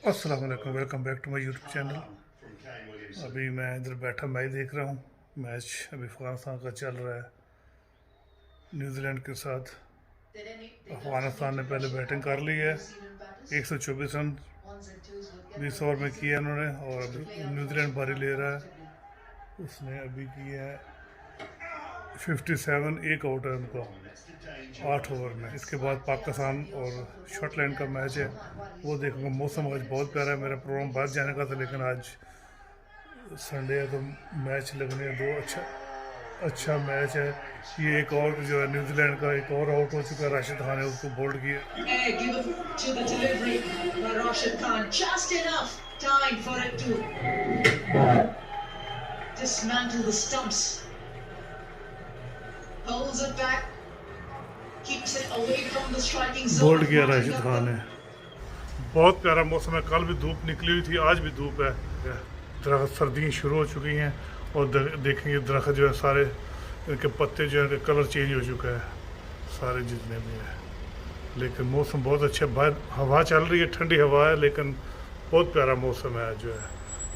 अस्सलाम वालेकुम, welcome back to my YouTube channel. अभी मैं इधर बैठा मैच देख रहा हूँ। मैच अभी अफगानिस्तान का चल रहा है न्यूजीलैंड के साथ। अफगानिस्तान ने पहले बैटिंग कर ली है, 124 रन 20 ओवर में किया उन्होंने, और अभी न्यूजीलैंड बारी ले रहा है। उसने अभी किया है 57, एक आउट है उनका 8 ओवर में। इसके बाद पाकिस्तान और स्कॉटलैंड का मैच है, वो देखूंगा। मौसम आज बहुत प्यारा है। मेरा प्रोग्राम बाद जाने का था, लेकिन आज संडे है तो मैच लगने दो। अच्छा अच्छा मैच है ये। एक और जो है न्यूजीलैंड का एक और आउट हो चुका है, राशिद खान ने उसको बोल्ड किया। बोल्ड किया राशिद खान ने। बहुत प्यारा मौसम है। कल भी धूप निकली हुई थी, आज भी धूप है। दरख्त सर्दियाँ शुरू हो चुकी हैं, और देखेंगे दरख्त जो है सारे, इनके पत्ते जो है कलर चेंज हो चुका है सारे जितने भी हैं। लेकिन मौसम बहुत अच्छा है। बाहर हवा चल रही है, ठंडी हवा है, लेकिन बहुत प्यारा मौसम है जो है।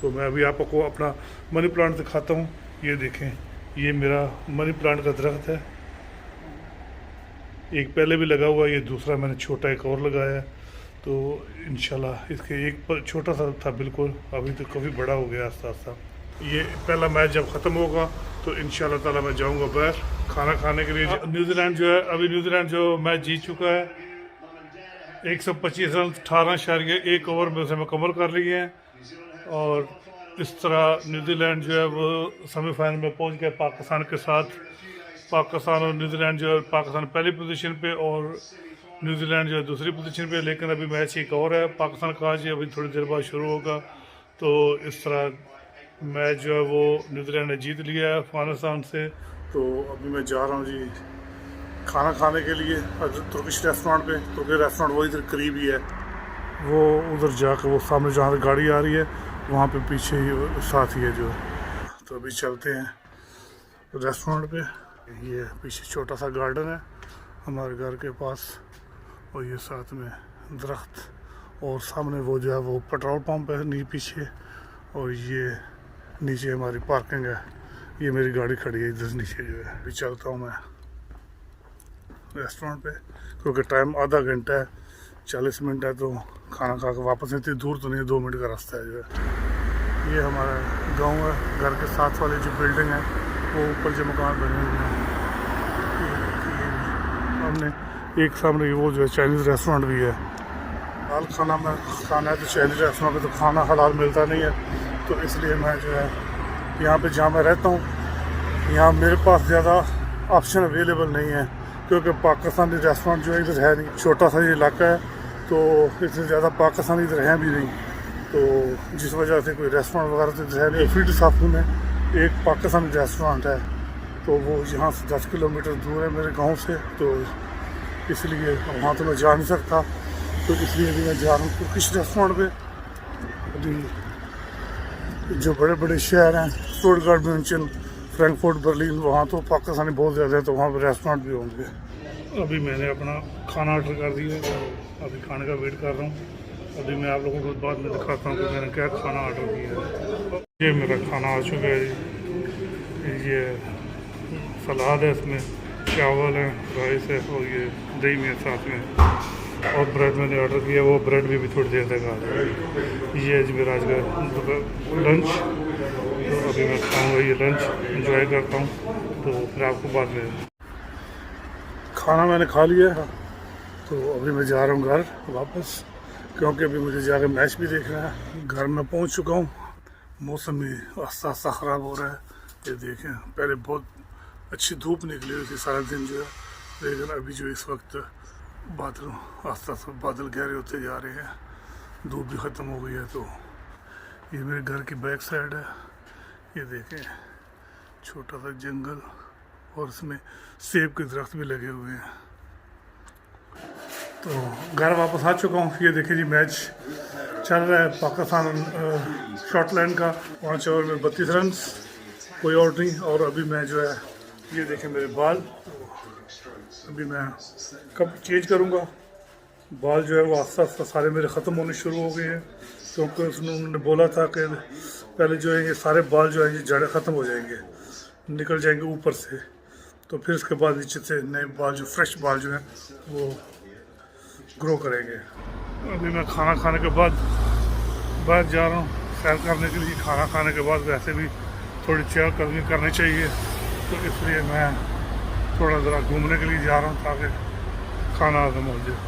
तो मैं अभी आपको अपना मनी प्लांट दिखाता हूँ। ये देखें, ये मेरा मनी प्लांट का दरख्त है। एक पहले भी लगा हुआ है, ये दूसरा मैंने छोटा एक और लगाया है। तो इंशाल्लाह इसके एक पर छोटा सा था बिल्कुल, अभी तो काफ़ी बड़ा हो गया आस्ता आस्ता। ये पहला मैच जब ख़त्म होगा तो इंशाल्लाह ताला मैं जाऊंगा बाहर खाना खाने के लिए। न्यूजीलैंड जो है, अभी न्यूजीलैंड जो मैच जीत चुका है, 125 रन 18.1 ओवर में उसे मुकम्मल कर लिए हैं। और इस तरह न्यूजीलैंड जो है वो सेमीफाइनल में पहुंच गया पाकिस्तान के साथ। पाकिस्तान और न्यूजीलैंड जो है, पाकिस्तान पहली पोजीशन पे और न्यूजीलैंड जो है दूसरी पोजीशन पे। लेकिन अभी मैच एक और है पाकिस्तान का, आज अभी थोड़ी देर बाद शुरू होगा। तो इस तरह मैच जो है वो न्यूजीलैंड ने जीत लिया है अफगानिस्तान से। तो अभी मैं जा रहा हूँ जी खाना खाने के लिए तुर्किश रेस्टोरेंट पे। तुर्की रेस्टोरेंट वो इधर करीब ही है, वो उधर जाकर वो सामने जहाँ से गाड़ी आ रही है वहाँ पे पीछे ही साथ ही है जो। तो अभी चलते हैं रेस्टोरेंट पे। ये पीछे छोटा सा गार्डन है हमारे घर के पास, और ये साथ में दरख्त, और सामने वो जो है वो पेट्रोल पंप है नी पीछे, और ये नीचे हमारी पार्किंग है। ये मेरी गाड़ी खड़ी है इधर नीचे जो है। अभी चलता हूँ मैं रेस्टोरेंट पे, क्योंकि टाइम आधा घंटा है, 40 मिनट है। तो खाना खा के वापस, इतनी दूर तो नहीं है, 2 मिनट का रास्ता है जो है। ये हमारा गांव है, घर के साथ वाली जो बिल्डिंग है वो ऊपर जो मकान बने हुए हैं। हमने एक सामने वो जो है चाइनीज़ रेस्टोरेंट भी है। हलाल खाना में खाना है तो चाइनीज़ रेस्टोरेंट पे तो खाना हलाल मिलता नहीं है। तो इसलिए मैं जो है यहाँ पे जहाँ मैं रहता हूँ, यहाँ मेरे पास ज़्यादा ऑप्शन अवेलेबल नहीं है, क्योंकि पाकिस्तानी रेस्टोरेंट जो है इधर है नहीं। छोटा सा ये इलाका है, तो इससे ज़्यादा पाकिस्तानी इधर हैं भी नहीं। तो जिस वजह से कोई रेस्टोरेंट वगैरह तो इधर है नहीं। फील्ड साफू में एक पाकिस्तानी रेस्टोरेंट है, तो वो यहाँ से 10 किलोमीटर दूर है मेरे गांव से। तो इसलिए वहाँ तो मैं जा नहीं सकता, तो इसलिए भी मैं जा रहा हूँ तुर्किश रेस्टोरेंट पे। अभी जो बड़े बड़े शहर हैं, स्टुटगार्ट, म्यूनचन, फ्रैंकफर्ट, बर्लिन, वहाँ तो पाकिस्तानी बहुत ज़्यादा है, तो वहाँ पर रेस्टोरेंट भी होंगे। अभी मैंने अपना खाना ऑर्डर कर दिया है, तो अभी खाने का वेट कर रहा हूँ। अभी मैं आप लोगों को बाद में दिखाता हूँ कि मैंने क्या खाना ऑर्डर किया है। ये मेरा खाना आ चुका है। ये सलाद है, इसमें चावल है, राइस है, और ये दही में साथ में, और ब्रेड मैंने ऑर्डर किया, वो ब्रेड भी थोड़ी देर तक आ जाएगा। ये है मेरा आज का लंच। तो अभी मैं खाऊंगा ये लंच, इंजॉय करता हूँ, तो फिर आपको बाद में। खाना मैंने खा लिया, तो अभी मैं जा रहा हूँ घर वापस, क्योंकि अभी मुझे जाकर मैच भी देखना है। घर में पहुँच चुका हूँ। मौसम भी आस्ता आस्ता ख़राब हो रहा है। ये देखें, पहले बहुत अच्छी धूप निकली हुई थी सारा दिन जो है, लेकिन अभी जो इस वक्त बादल आस्ता आस्ता बादल गहरे होते जा रहे हैं, धूप भी ख़त्म हो गई है। तो ये मेरे घर की बैक साइड है। ये देखें, छोटा सा जंगल, और इसमें सेब के दरख्त भी लगे हुए हैं। तो घर वापस आ चुका हूँ। ये देखिए जी, मैच चल रहा है पाकिस्तान स्कॉटलैंड का। 5 ओवर में 32 रन, कोई आउट नहीं। और अभी मैं जो है, ये देखें मेरे बाल, अभी मैं कब चेंज करूँगा, बाल जो है वो आस्ता आस्ता सारे मेरे ख़त्म होने शुरू हो गए हैं, क्योंकि उन्होंने बोला था कि पहले जो है ये सारे बाल जो है ये जड़ें ख़त्म हो जाएंगे, निकल जाएंगे ऊपर से, तो फिर उसके बाद नीचे से नए बाल जो फ्रेश बाल जो हैं वो ग्रो करेंगे। अभी मैं खाना खाने के बाद बाहर जा रहा हूँ सैर करने के लिए। खाना खाने के बाद वैसे भी थोड़ी चहलकदमी करनी चाहिए, तो इसलिए मैं थोड़ा ज़रा घूमने के लिए जा रहा हूँ ताकि खाना हजम हो जाए।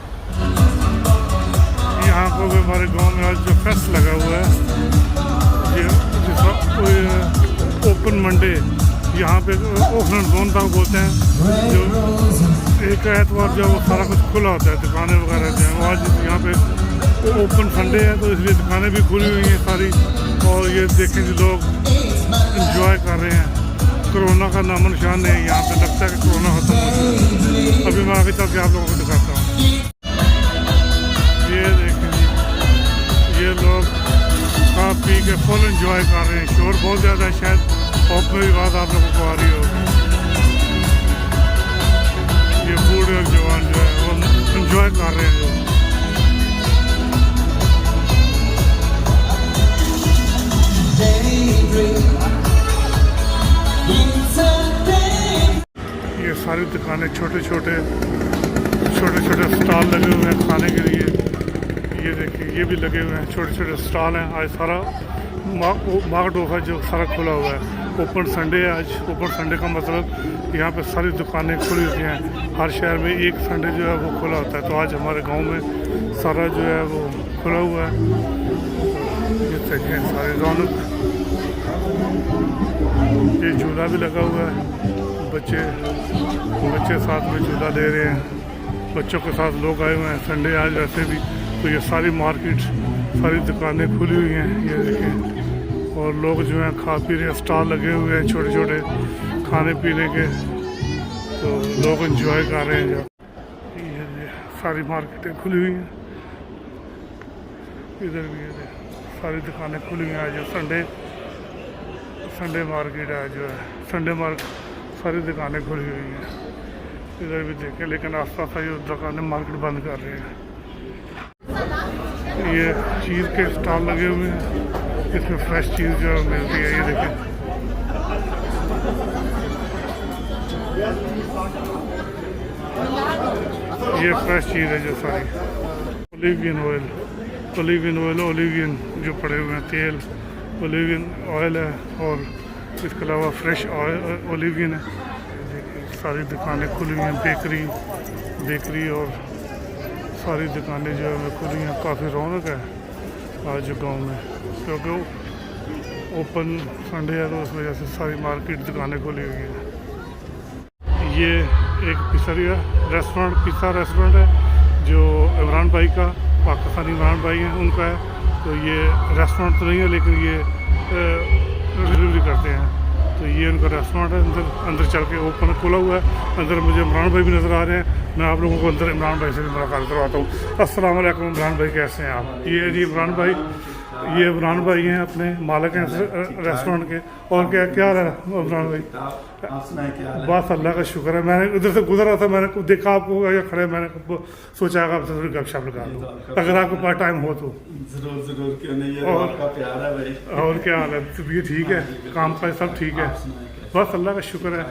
यहाँ पर भी हमारे गांव में आज जो फेस्ट लगा हुआ है, ये ओपन मंडे, यहाँ पे ओपन जोन तक बोलते हैं, जो एक एतवार जो वो सारा कुछ खुला होता है, दुकानें वगैरह जो हैं। आज यहाँ पे ओपन संडे है, तो इसलिए दुकानें भी खुली हुई हैं सारी, और ये देखें जो लोग इंजॉय कर रहे हैं। कोरोना का नामो निशान नहीं है यहाँ पे, लगता है कि कोरोना खत्म हो गया। अभी मैं आगे चल के आप लोगों को दिखाता हूँ। ये देखें ये लोग खा पी के फुल इंजॉय कर रहे हैं। शोर बहुत ज़्यादा है, शायद ऑफ में भी बात आप लोगों को आ रही होगी। ये बूढ़े और जवान जो है वो इंजॉय कर रहे हैं। ये सारी दुकानें छोटे छोटे स्टॉल लगे हुए हैं खाने के लिए। ये देखिए ये भी लगे हुए हैं, छोटे छोटे स्टॉल हैं। आज सारा मार्केट है जो सारा खुला हुआ है। ओपन संडे है आज। ओपन संडे का मतलब यहाँ पे सारी दुकानें खुली होती हैं। हर शहर में एक संडे जो है वो खुला होता है, तो आज हमारे गांव में सारा जो है वो खुला हुआ है। ये देखिए सारे रौनक। ये झूला भी लगा हुआ है, बच्चे साथ में झूला ले रहे हैं। बच्चों के साथ लोग आए हुए हैं संडे आज वैसे भी। तो ये सारी मार्केट, सारी दुकानें खुली हुई हैं, ये देखें। और लोग जो हैं खा पी रहे हैं, स्टॉल लगे हुए हैं छोटे छोटे खाने पीने के, तो लोग एंजॉय कर रहे हैं। जब ये सारी मार्केटें खुली हुई हैं, इधर भी ये सारी दुकानें खुली हुई हैं। आज जो संडे मार्केट है जो है, संडे मार्केट सारी दुकानें खुली हुई हैं। इधर भी देखें, लेकिन आस पास ये दुकानें मार्केट बंद कर रहे हैं। ये चीज़ के स्टॉल लगे हुए हैं, इसमें फ्रेश चीज़ जो मिलती है। ये देखें ये फ्रेश चीज़ है जो सारी। ओलिवियन ओलिवियन जो पड़े हुए हैं, तेल ओलिवियन ऑयल है, और इसके अलावा फ्रेश ओलिवियन है। सारी दुकानें खुली हुई हैं, बेकरी और सारी दुकानें जो है खुली हैं। काफ़ी रौनक है आज गांव में, क्योंकि ओपन संडे है, तो उस वजह से सारी मार्केट दुकानें खुली हुई हैं। ये एक पिज़्ज़ा रेस्टोरेंट है जो इमरान भाई का, पाकिस्तानी इमरान भाई हैं उनका है। तो ये रेस्टोरेंट तो नहीं है, लेकिन ये डिलीवरी करते हैं। तो ये उनका रेस्टोरेंट है। अंदर चल के ओपन खुला हुआ है। अंदर मुझे इमरान भाई भी नज़र आ रहे हैं। मैं आप लोगों को अंदर इमरान भाई से भी मुलाकात करवाता हूँ। अस्सलाम वालेकुम इमरान भाई, कैसे हैं आप? ये जी इमरान भाई, ये इमरान भाई हैं, अपने मालिक हैं रेस्टोरेंट के। और क्या हाल है इमरान भाई? बस अल्लाह का शुक्र है। मैंने उधर से गुजर रहा था, मैंने देखा आपको या खड़े, मैंने सोचा आपसे थोड़ी गपशप लगा दूँ, अगर आपको पास टाइम हो तो। जरूर क्यों नहीं है, आपका प्यार है भाई। और क्या हाल है? तबीयत ठीक है? काम काज सब ठीक है? बस अल्लाह का शुक्र है।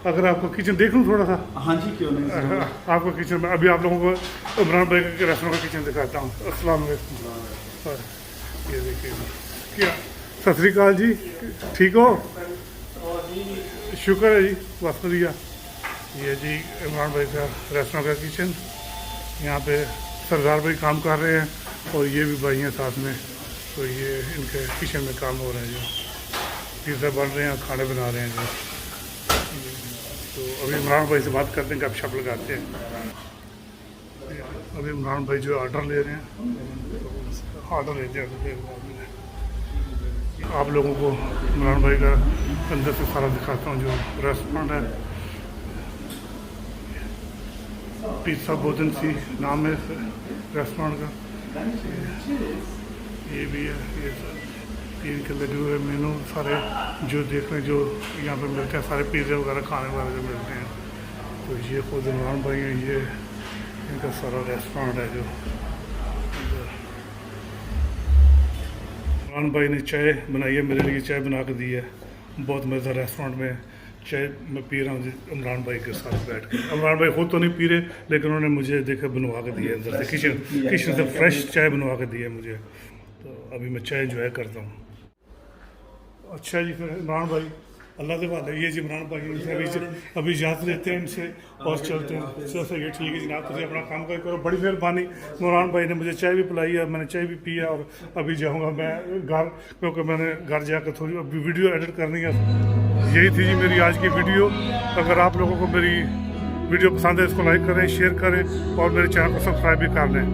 अगर आपको किचन देख लूँ थोड़ा सा? हाँ जी क्यों नहीं। आपको किचन में अभी आप लोगों को इमरान भाई के रेस्टोरेंट का किचन दिखाता हूँ। अस्सलाम वालेकुम। ये देखिए क्या, सत श्री अकाल जी, ठीक हो? शुक्र है जी, बस बढ़िया। ये जी इमरान भाई का रेस्टोरेंट का किचन। यहाँ पे सरदार भाई काम कर रहे हैं, और ये भी भाई हैं साथ में। तो ये इनके किचन में काम हो रहा है, जो पिज़्ज़ा बन रहे हैं, खाने बना रहे हैं जो। तो अभी इमरान भाई से बात करते हैं, गपशप लगाते हैं। अभी इमरान भाई जो ऑर्डर ले रहे हैं, ऑर्डर लेते हैं। आप लोगों को इमरान भाई का अंदर से सारा दिखाता हूँ। जो रेस्टोरेंट है, पिज़्ज़ा भोजन सी नाम है रेस्टोरेंट का। ये भी है, ये इनके लगे हुए मेनू सारे जो देख रहे हैं, जो यहाँ पे मिलते हैं सारे पिज़्ज़ा वगैरह खाने वगैरह जो मिलते हैं। तो ये खुद इमरान भाई हैं, ये इनका सारा रेस्टोरेंट है जो। इमरान भाई ने चाय बनाई है, मेरे लिए चाय बना के दी है, बहुत मज़ा रेस्टोरेंट में चाय मैं पी रहा हूँ इमरान भाई के साथ बैठ के। इमरान भाई खुद तो नहीं पी रहे, लेकिन उन्होंने मुझे देखा बनवा के दी है अंदर से, किचन से फ्रेश चाय बनवा के दी है मुझे। तो अभी मैं चाय जो है करता हूँ। अच्छा जी, फिर इमरान भाई अल्लाह के वाले, ये जी इमरान भाई इनसे अभी इजाज़त लेते हैं इनसे और चलते हैं। चलो ये ठीक है जनाब, तुझे अपना काम करो, बड़ी मेहरबानी। इमरान भाई ने मुझे चाय भी पिलाई है, मैंने चाय भी पिया और अभी जाऊँगा मैं घर, क्योंकि मैंने घर जाकर थोड़ी अभी वीडियो एडिट करनी है। यही थी जी मेरी आज की वीडियो। अगर आप लोगों को मेरी वीडियो पसंद है इसको लाइक करें, शेयर करें और मेरे चैनल को सब्सक्राइब भी कर लें।